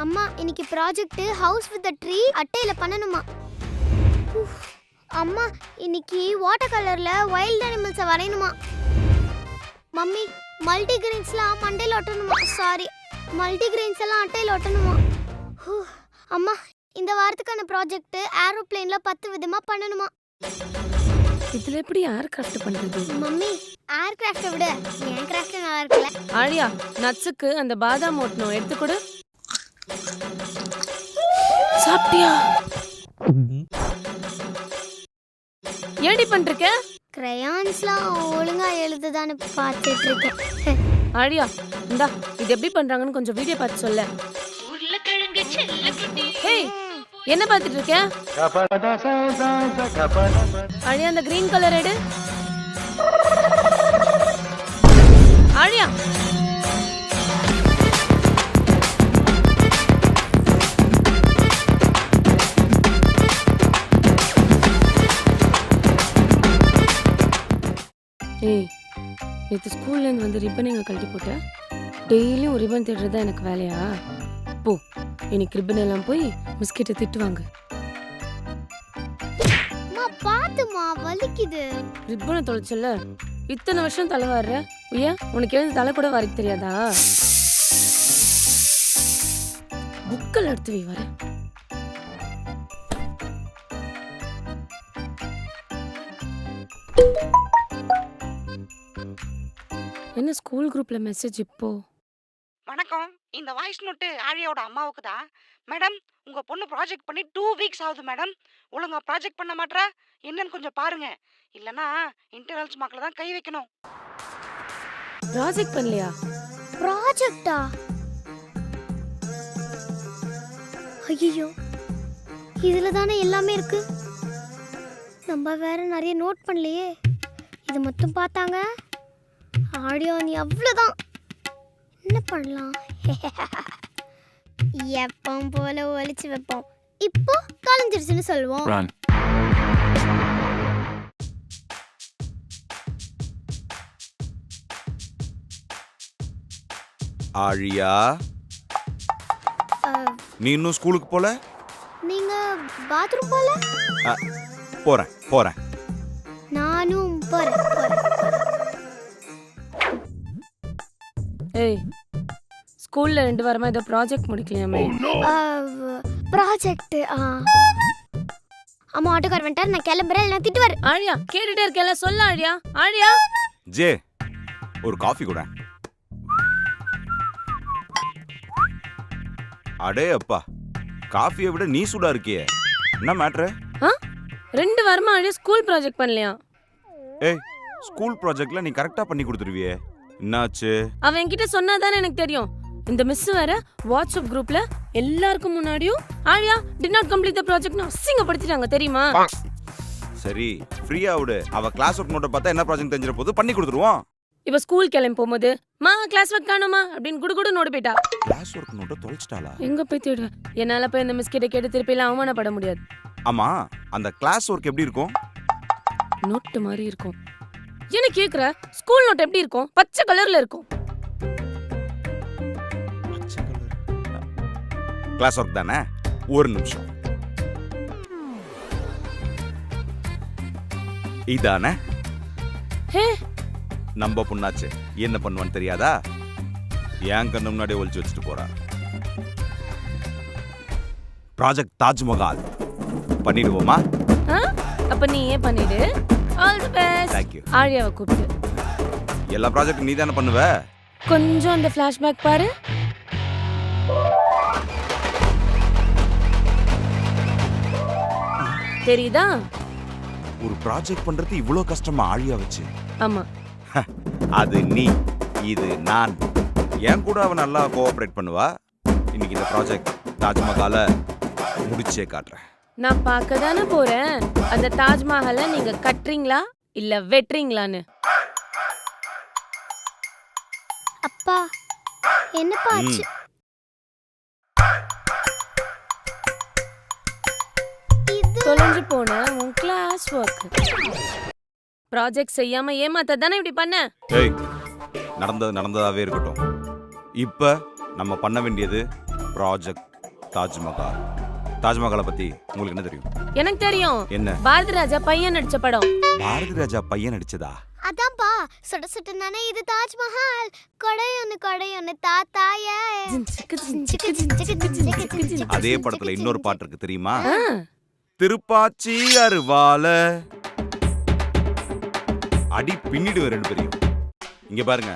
அம்மா இன்னைக்கு project house with tree அட்டையில பண்ணணுமா. அம்மா இன்னைக்கு வாட்டர் கலர்ல வைல்ட் அனிமல்ஸை வரையணுமா. மம்மி மல்டிகிரெயின்ஸ்லாம் மண்டையில் ஒட்டணுமா. சாரி, மல்டிகிரெயின்ஸ் எல்லாம் அட்டையில் ஒட்டணுமா. அம்மா இந்த வாரத்துக்கான ப்ராஜெக்ட் ஏரோப்ளேன்ல 10 விதமா பண்ணணுமா. இதுல எப்படி ஏர் கிராஃப்ட் பண்றது? மம்மி ஏர் கிராஃப்ட் விட ஏர் கிராஃப்ட் நல்லா இருக்குல்ல. ஆழியா, நட்ஸுக்கு அந்த பாதாம் ஓட்டணும் எடுத்து கொடு. சாப்பிட்டியா? ஏடி பண்றீங்க? கிரையான்ஸ்லாம் ஒழுங்கா எழுதுதான்னு பார்த்துட்டு இருக்கேன். ஆழியா, இந்தா இது எப்படி பண்றாங்கன்னு கொஞ்சம் வீடியோ பார்த்து சொல்ல. ஹேய், என்ன பார்த்துட்டு இருக்க? ஆழியா, அந்த கிரீன் கலர் எடு. ஆழியா, ஏய், நேற்று ஸ்கூல்லேருந்து வந்து ரிப்பன் எங்கே கழட்டி போட்டேன். டெய்லியும் ரிப்பன் தேடுறது தான் எனக்கு வேலையா? போ, இன்னைக்கு ரிப்பன் எல்லாம் போய் மிஸ்கிட்ட திட்டுவாங்க. அம்மா பாத்துமா, வலிக்குது. ரிப்பனை தொலைச்சல, இத்தனை வருஷம் தலை வர்ற. ஏன் உனக்கு எழுந்து தலை கூட வரைக்க தெரியாதா? புக்கல் எடுத்து வை வர. என்ன ஸ்கூல் குரூப்ல மெசேஜ் இப்போ? வணக்கம், இந்த வாய்ஸ் நோட்டு ஆழியாவோட அம்மாவுக்கு தான். மேடம், உங்க பொண்ணு ப்ராஜெக்ட் பண்ணி 2 வீக்ஸ் ஆகுது மேடம். ஒழுங்கா ப்ராஜெக்ட் பண்ண மாட்டா, என்னன்னு கொஞ்சம் பாருங்க. இல்லனா இன்டர்னல்ஸ் மார்க்ல தான் கை வைக்கணும். ப்ராஜெக்ட் பண்ணலையா? ப்ராஜெக்ட்டா? ஐயோ, இதுல தானே எல்லாமே இருக்கு. நம்ம வேற நிறைய நோட் பண்ணலையே. இது மட்டும் பார்த்தாங்க ஆடியோ நீ அவ்வளோதான். என்ன பண்ணலாம்? எப்பவும் போல ஒழிச்சு வைப்போம். இப்போ கலைஞ்சிருச்சுன்னு சொல்லுவோம். ஆழியா, நீ இன்னும் ஸ்கூலுக்கு போல? நீங்க பாத்ரூம் போல? போறேன். நானும் போறேன். ஏய், ஸ்கூல்ல 2 வாரமா ஏதோ ப்ராஜெக்ட் முடிக்கலையாமே? ப்ராஜெக்ட் அம்மா ஆட்டோக்கார் வந்துட்டார், நான் கிளம்புறேன். நான் திட்டுவார். ஆழியா, கேட்டுட்டே இருக்கேன்ல, சொல்ல ஆழியா. ஆழியா, ஜே ஒரு காஃபி கூட. அடே அப்பா, காஃபியை விட நீ சூடா இருக்கியே, என்ன மேட்ரு? 2 வாரமா ஆழியா ஸ்கூல் ப்ராஜெக்ட் பண்ணலையா? ஏய், ஸ்கூல் ப்ராஜெக்ட்ல நீ கரெக்டா பண்ணி கொடுத்துருவியே, என்னாச்சு? அவன் என்கிட்ட சொன்னாதானே எனக்கு தெரியும். இந்த மிஸ் வேற வாட்ஸ்அப் குரூப்ல எல்லாருக்கும் முன்னாடியும் ஆழியா டிட் நாட் கம்ப்ளீட் தி ப்ராஜெக்ட்னு அசிங்கப்படுத்திட்டாங்க, தெரியுமா? சரி, ஃப்ரீயா விடு. அவ கிளாஸ் ஒர்க் நோட்டை பார்த்தா என்ன ப்ராஜெக்ட் தெரிஞ்சிர போது பண்ணி கொடுத்துருவோம். இப்ப ஸ்கூல் கிளம்பி போகும்போது மா கிளாஸ் ஒர்க் காணுமா அப்படின்னு குடுகுடு நோடு போயிட்டா. கிளாஸ் ஒர்க் நோட்டை தொலைச்சிட்டாளா? எங்க போய் தேடுவேன்? என்னால போய் இந்த மிஸ் கிட்ட கேட்டு திருப்பி எல்லாம் அவமானப்பட முடியாது. ஆமா, அந்த கிளாஸ் ஒர்க் எப்படி இருக்கும்? நோட்டு மாதிரி இருக்கும். என்ன கேக்குற? ஸ்கூல் நோட் எப்படி இருக்கும்? பச்சை கலர்ல இருக்கும். கிளாஸ் ஒர்க் தானே, ஒரு நிமிஷம். இதானே ஹே, நம்ம பொண்ணாச்சு, என்ன பண்ணுவான்னு தெரியாதா? ஏன் கண்ணு முன்னாடி ஒளிச்சு வச்சுட்டு போறா. ப்ராஜெக்ட் தாஜ்மஹால் பண்ணிடுவோமா? அப்ப நீ ஏன் பண்ணிடு. All the best. Thank you. ஆழியாவை கூப்பிட்டு. எல்லா ப்ராஜெக்ட் நீ தானே பண்ணுவ? கொஞ்சம் அந்த ஃபிளாஷ்பேக் பாரு. தெரியுதா? ஒரு ப்ராஜெக்ட் பண்றது இவ்ளோ கஷ்டமா ஆழியா வச்சு? ஆமா. அது நீ, இது நான். என் கூட அவ நல்லா கோஆபரேட் பண்ணுவா. இன்னைக்கு இந்த ப்ராஜெக்ட் தாஜ்மஹாலை முடிச்சே காட்டுறேன். நான் பார்க்க தானே போறேன் அந்த தாஜ்மஹாலை நீங்க கட்டுறீங்களா இல்ல வெட்டுறீங்களான்னு. அப்பா என்னப்பா ஆச்சு? தொலைஞ்சு போன உன் கிளாஸ் ஒர்க் ப்ராஜெக்ட் செய்யாம ஏமாத்த தானே இப்படி பண்ண? ஏய், நடந்தது நடந்ததாவே இருக்கட்டும். இப்ப நம்ம பண்ண வேண்டியது ப்ராஜெக்ட் தாஜ்மஹால். தாஜ்மஹாலை பத்தி உங்களுக்கு என்ன தெரியும்? எனக்கு தெரியும். என்ன? பாரதி ராஜா பையன் நடிச்ச படம். பாரதி ராஜா பையன் நடிச்சதா? அதான்ப்பா சுட சுட நானே இது தாஜ்மஹால் கொடையொன்னு தாத்தாய அதே படத்துல இன்னொரு பாட்டு இருக்கு தெரியுமா? ஆ, திருப்பாச்சி அருவால அடி பின்னிடுவேன் ரெண்டு பேரையும். இங்க பாருங்க,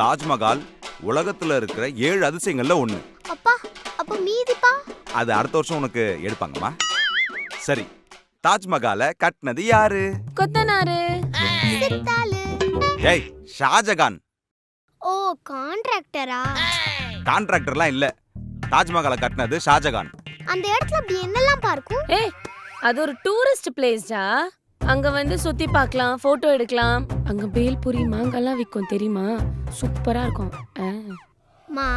தாஜ்மஹால் உலகத்துல இருக்கிற 7 அதிசயங்கள்ல ஒண்ணு. அப்பா அப்ப மீதிப்பா அது அடுத்த வருஷம் உனக்கு எடுப்பாங்கம்மா. சரி, தாஜ்மஹாலை கட்டினது யாரு? கொத்தனாரு. சித்தாளு. ஏய், ஷாஜகான். ஓ கான்ட்ராக்டரா? கான்ட்ராக்டர்லாம் இல்ல, தாஜ்மஹாலை கட்டினது ஷாஜகான். அந்த இடத்துல அப்படி என்னெல்லாம் பார்க்கும்? ஏய், அது ஒரு டூரிஸ்ட் பிளேஸ்டா. அங்க வந்து சுத்தி பார்க்கலாம், போட்டோ எடுக்கலாம். அங்க பேல்பூரி மாங்காலாம் விற்கும் தெரியுமா? சூப்பரா இருக்கும். மா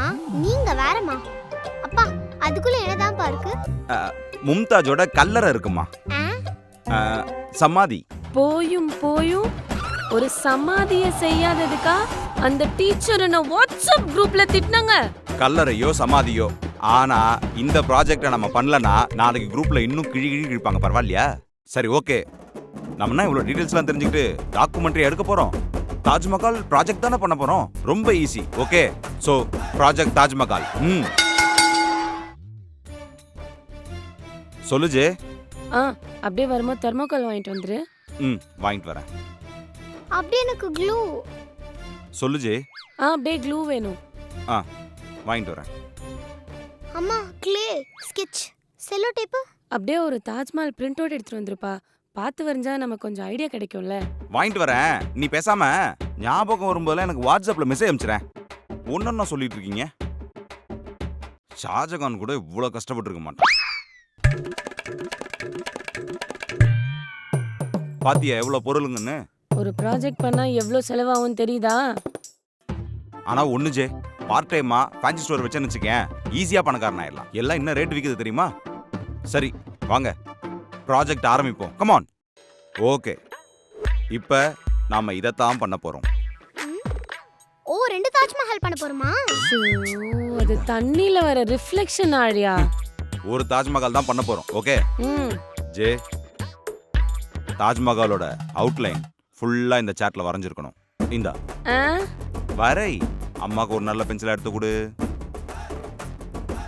நீங்க வேறமா. அப்பா அதுக்குள்ள என்னதான் பார்க்கு? மும்தாஜோட கல்லறை இருக்குமா, சமாதி. போயும் போயும் ஒரு சமாதிய செய்யாததுக்கா அந்த டீச்சர் என்ன வாட்ஸ்அப் குரூப்ல திட்டினாங்க. கல்லறையோ சமாதியோ, ஆனா இந்த ப்ராஜெக்ட நம்ம பண்ணலனா நாளைக்கு குரூப்ல இன்னும் கிழி கிழிப்பாங்க. பரவாயில்லையா? சரி, ஓகே. நம்ம இவ்வளவு டீடைல்ஸ்லாம் தெரிஞ்சுக்கிட்டு டாக்குமெண்ட்ரி எடுக்க போறோம். தாஜ்மஹால் ப்ராஜெக்ட் தானே பண்ண போறோம். ரொம்ப easy. Okay, so project Taj Mahal. சொல்லு ஜே. அப்படியே வரும்போது தெர்மோகால் வாங்கிட்டு வந்துரு. வாங்கிட்டு வரேன். அப்படி எனக்கு க்ளூ. சொல்லு ஜே. அப்படியே க்ளூ வேணும். வாங்கிட்டு வரேன். அம்மா க்ளே, ஸ்கெட்ச், செல்லோ டேப். அப்படியே ஒரு தாஜ்மஹால் பிரிண்ட் அவுட் எடுத்துட்டு வந்துருப்பா. பார்த்து வரைஞ்சா நமக்கு கொஞ்சம் ஐடியா கிடைக்கும்ல. வாங்கிட்டு வரேன். நீ பேசாம ஞாபகம் வரும்போதெல்லாம் எனக்கு வாட்ஸ்அப்ல மெசேஜ் அனுப்பிச்சிரேன். ஒன்னொன்னா சொல்லிட்டு இருக்கீங்க. ஷாஜகான் கூட இவ்வளவு கஷ்டப்பட்டு இருக்க மாட்டான். பாத்தியா எவ்வளவு பொருளுங்கன்னு? ஒரு ப்ராஜெக்ட் பண்ணா எவ்வளவு செலவாகும் தெரியுதா? ஆனா ஒண்ணு ஜே, பார்ட் டைமா ஃபேன்சி ஸ்டோர் வச்சேன்னு வச்சுக்கேன், ஈஸியா பணக்காரன் ஆயிடலாம். எல்லாம் என்ன ரேட் விக்குது தெரியுமா? சரி வாங்க, ப்ராஜெக்ட் ஆரம்பிப்போம். கமான். ஓகே, இப்ப நாம இதத்தான் பண்ண போறோம். ஓ 2 தாஜ்மஹால் பண்ண போறோமா? அது தண்ணில வர ரிஃப்ளெக்ஷன் ஆழியா. ஒரு தாஜ்மஹால் தான் பண்ண போறோம். ஓகே ஜே, தாஜ்மஹாலோட அவுட்லைன் ஃபுல்லா இந்த சார்ட்ல வரைஞ்சிருக்கணும். இந்தா வரை. அம்மாக்கு ஒரு நல்ல பென்சில் எடுத்து கொடு.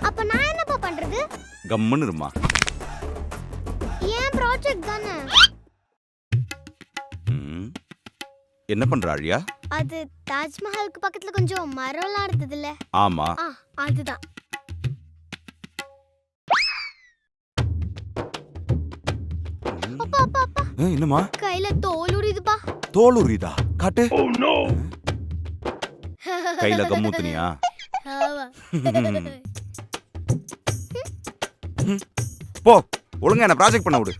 அப்ப நான் என்னப்பா பண்றது? கம்முன்னு இருமா. ஏன் ப்ராஜெக்ட் தானே. என்ன பண்ற ஆழியா? அது தாஜ்மஹாலுக்கு பக்கத்துல கொஞ்சம் மரம்லாம் இருந்ததுல. ஆமா, அதுதான். அப்பா அப்பா அப்பா. என்னம்மா? கையில தோல் உரியுதுப்பா. தோல் உரியுதா? காட்டு. கையில கம்மூத்துனியா? போ, ஒழுங்கா என்ன ப்ராஜெக்ட் பண்ண விடு.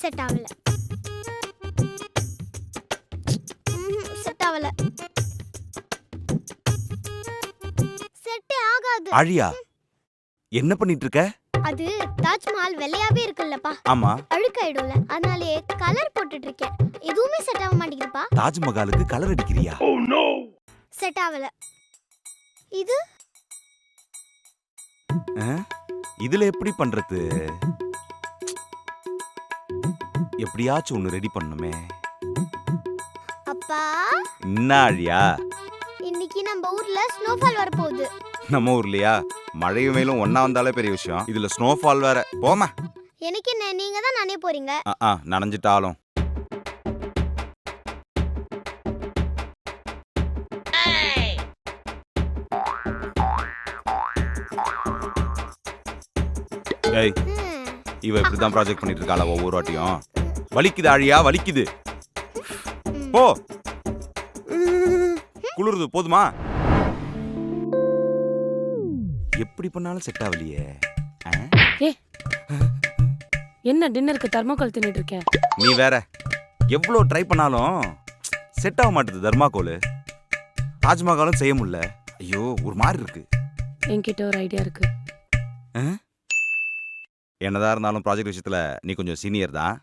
செட் ஆகல. செட் ஆகல. செட்டே ஆகாது. ஆழியா, என்ன பண்ணிட்டு இருக்க? அது தாஜ்மஹால் வெள்ளையாவே இருக்குல்லப்பா. ஆமா, அழுக்காயிடும்ல, அதனாலே கலர் போட்டுட்டு இருக்கேன். எதுவுமே செட் ஆக மாட்டேங்குதுப்பா. தாஜ்மஹாலுக்கு கலர் அடிக்கிறியா? செட் ஆகல. இது இதுல எப்படி பண்றது? எப்படியாச்சும் ஒண்ணு ரெடி பண்ணுமே. அப்பா, என்ன ஆழியா? இன்னைக்கு நம்ம ஊர்ல ஸ்னோஃபால் வர போகுது. நம்ம ஊர்லயா? மழையும் வெயிலும் ஒண்ணா வந்தாலே பெரிய விஷயம், இதுல ஸ்னோஃபால் வேற. போமா. எனக்கு என்ன, நீங்க தான் நானே போறீங்க. நனைஞ்சிட்டாலும். ஏய், இவ இப்படிதான் ப்ராஜெக்ட் பண்ணிட்டு இருக்காளா ஒவ்வொரு வாட்டியும்? வலிக்குது ஆழியா, வலிக்குது. போ, குளிருது. போதுமா? எப்படி பண்ணாலும் செட் ஆகலையே. என்ன டின்னருக்கு தெர்மோகால் தின்னுட்டு இருக்க? நீ வேற, எவ்வளவு ட்ரை பண்ணாலும் செட் ஆக மாட்டேது தர்மாகோல். தாஜ்மஹாலும் செய்ய முடியல. ஐயோ, ஒரு மாதிரி இருக்கு. என்கிட்ட ஒரு ஐடியா இருக்கு. என்னதான் இருந்தாலும் ப்ராஜெக்ட் விஷயத்துல நீ கொஞ்சம் சீனியர் தான்.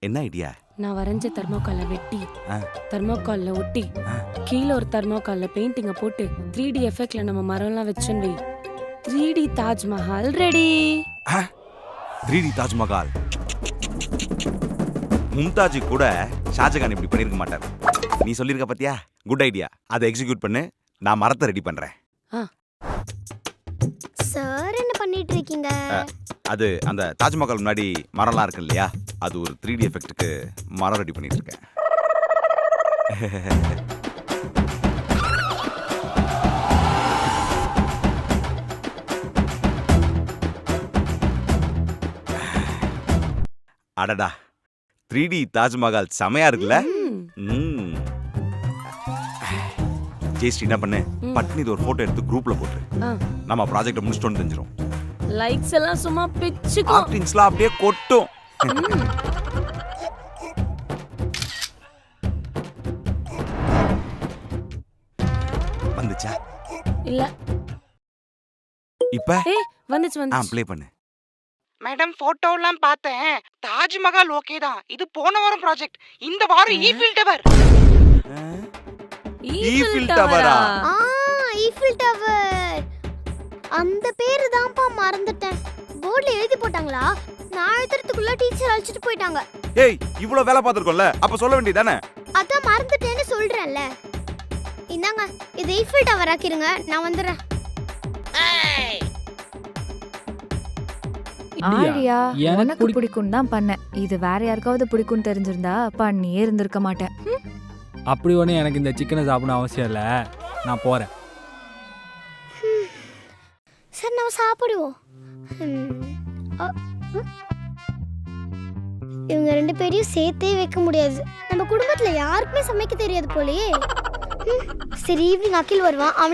என்ன ஐடியா? நான் வரைஞ்ச தெர்மோகால்ல வெட்டி ஆ. தெர்மோகால்ல ஒட்டி கீழே ஒரு தெர்மோகால்ல பெயிண்டிங்க போட்டு 3D எஃபெக்ட்ல நம்ம மரம்லாம் வச்சுன்னு வை 3D Taj Mahal ready. 3D Taj Mahal. மும்தாஜி கூட ஷாஜகான் இப்படி பண்ணிருக்க மாட்டார். நீ சொல்லிருக்க பாத்தியா? Good idea. அதை எக்ஸிக்யூட் பண்ணு. நான் மரத்தை ரெடி பண்றேன். சார் என்ன பண்ணிட்டு இருக்கீங்க? அது அந்த தாஜ்மஹால் முன்னாடி மரம்லாம் இருக்கு இல்லையா, அது ஒரு 3D எஃபெக்ட்டுக்கு மரம் ரெடி பண்ணிட்டு இருக்கேன். அடடா, 3D தாஜ்மஹால் செமையா இருக்குல்ல? ம். ஜெயஸ்ரீ என்ன பண்ணு, பட்னி இது ஒரு போட்டோ எடுத்து குரூப்ல போட்டுரு. நம்ம ப்ராஜெக்ட முடிச்சிட்டோம்னு தெரிஞ்சிரும். லைக்ஸ் எல்லாம் சும்மா பிச்சுக்கும். ஆக்டிங்ஸ்லாம் அப்படியே கொட்டும். வந்துச்சா? இல்ல இப்ப வந்துச்சு ப்ளே பண்ணு. மேடம் போட்டோலாம் பார்த்தேன். தாஜ்மஹால் ஓகே தான். இது போன வாரம் ப்ராஜெக்ட். இந்த வாரம் ஈஃபில் டவர். ஈஃபில் டவரா? ஆ, ஈஃபில் டவர். அந்த பேரு தான்ப்பா மறந்துட்டேன். போர்ட்ல எழுதி போட்டாங்களா? நான் எழுதுறதுக்குள்ள டீச்சர் அழைச்சிட்டு போயிட்டாங்க. ஏய், இவ்ளோ வேலை பார்த்திருக்கோம்ல, அப்ப சொல்ல வேண்டியதானே? அதான் மறந்துட்டேன்னு சொல்றேன்ல. இந்தாங்க, இது ஈஃபில் டவர் ஆக்கிருங்க, நான் வந்துடுறேன். ஆழியா எனக்கு உனக்கு பிடிக்கும் தான் பண்ணேன். இது வேற யாருக்காவது பிடிக்கும் தெரிஞ்சிருந்தா பண்ணியே இருந்திருக்க மாட்டேன். அப்படி ஒன்று எனக்கு இந்த சிக்கனை சாப்பிடணும் அவசியம் இல்லை. நான் போகிறேன். சரி, நம்ம சாப்பிடுவோம். இவங்க 2 பேரையும் சேர்த்தே வைக்க முடியாது. நம்ம குடும்பத்துல யாருக்குமே சமைக்க தெரியாது போலயே. சரி, ஈவினிங் அகில் வருவான். அவன்